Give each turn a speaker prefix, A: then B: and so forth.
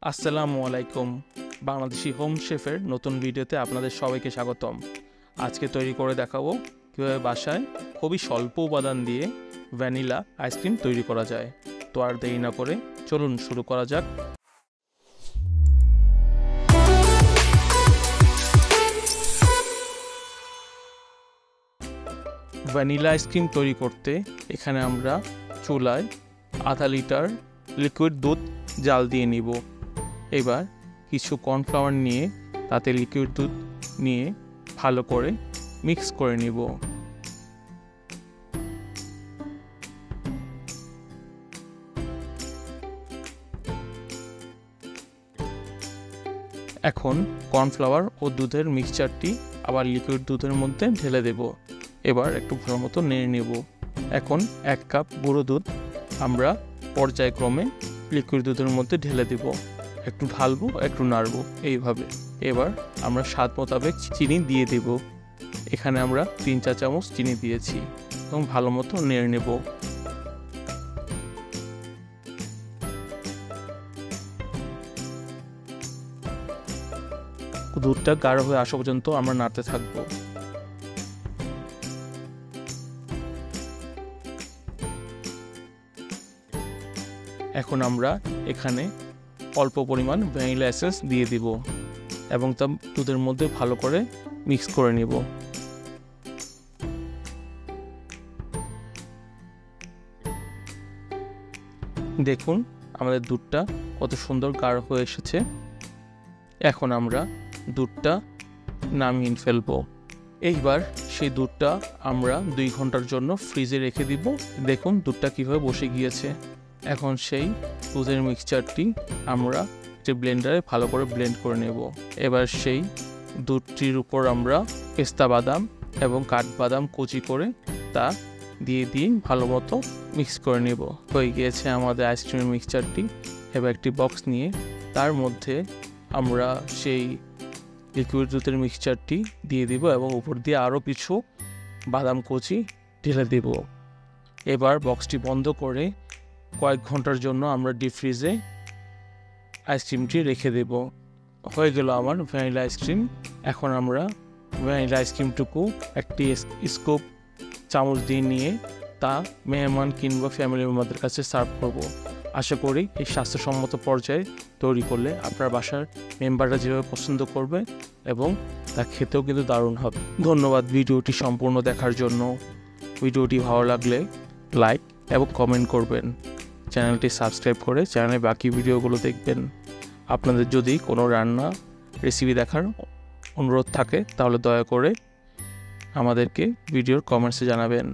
A: আসসালামু আলাইকুম। বাংলাদেশি হোম শেফের নতুন ভিডিওতে আপনাদের সবাইকে স্বাগতম। আজকে তৈরি করে দেখাবো কীভাবে বাসায় খুবই স্বল্প উপাদান দিয়ে ভ্যানিলা আইসক্রিম তৈরি করা যায়। তো আর দেরি না করে চলুন শুরু করা যাক। ভ্যানিলা আইসক্রিম তৈরি করতে এখানে আমরা চুলায় আধা লিটার লিকুইড দুধ জাল দিয়ে নিব। এবার কিছু কর্নফ্লাওয়ার নিয়ে তাতে লিকুইড দুধ নিয়ে ভালো করে মিক্স করে নিব। এখন কর্নফ্লাওয়ার ও দুধের মিক্সচারটি আবার লিকুইড দুধের মধ্যে ঢেলে দেব। এবার একটু ভালো মতো নেড়ে নেব। এখন 1 কাপ গুঁড়ো দুধ আমরা পর্যায়ক্রমে লিকুইড দুধের মধ্যে ঢেলে দেব। একটু ঢালবো, একটু নাড়বো এইভাবে। এবার আমরা স্বাদ মোতাবেক চিনি দিয়ে দেব। এখানে আমরা 3 চা চামচ চিনি দিয়েছি এবং ভালো মতো নেড়ে নেব। দুধটা গাঢ় হয়ে আসা পর্যন্ত আমরা নাড়তে থাকবো। এখন আমরা এখানে অল্প পরিমাণ ভ্যানিলা এসেন্স দিয়ে দিব এবং তা দুধের মধ্যে ভালো করে মিক্স করে নেব। দেখুন আমাদের দুধটা কত সুন্দর গাঢ় হয়ে এসেছে। এখন আমরা দুধটা নামিয়ে ফেলবো। এইবার সেই দুধটা আমরা 2 ঘন্টার জন্য ফ্রিজে রেখে দিব। দেখুন দুধটা কিভাবে বসে গিয়েছে। এখন সেই দুধের মিক্সচারটি আমরা যে ব্লেন্ডারে ভালো করে ব্লেন্ড করে নেব। এবার সেই দুধটির উপর আমরা পেস্তা বাদাম এবং কাঠবাদাম কুচি করে তা দিয়ে ভালো মতো মিক্স করে নেব। হয়ে গিয়েছে আমাদের আইসক্রিমের মিক্সচারটি। এবার একটি বক্স নিয়ে তার মধ্যে আমরা সেই লিকুইড দুধের মিক্সচারটি দিয়ে দিব এবং উপর দিয়ে আরও কিছু বাদাম কুচি ঢেলে দেব। এবার বক্সটি বন্ধ করে কয়েক ঘন্টার জন্য আমরা ডিপ ফ্রিজে আইসক্রিমটি রেখে দেব। হয়ে গেল আমার ভ্যানিলা আইসক্রিম। এখন আমরা ভ্যানিলা আইসক্রিমটুকু একটি স্কুপ চামচ দিয়ে নিয়ে তা মেহমান কিংবা ফ্যামিলি মেম্বারদের কাছে সার্ভ করব। আশা করি এই স্বাস্থ্যসম্মত পর্যায়ে তৈরি করলে আপনার বাসার মেম্বাররা যেভাবে পছন্দ করবে এবং তা খেতেও কিন্তু দারুণ হবে। ধন্যবাদ ভিডিওটি সম্পূর্ণ দেখার জন্য। ভিডিওটি ভালো লাগলে লাইক এবং কমেন্ট করবেন। চ্যানেলটি সাবস্ক্রাইব করে চ্যানেলে বাকি ভিডিওগুলো দেখবেন। আপনাদের যদি কোনো রান্না রেসিপি দেখার অনুরোধ থাকে তাহলে দয়া করে আমাদেরকে ভিডিওর কমেন্টসে জানাবেন।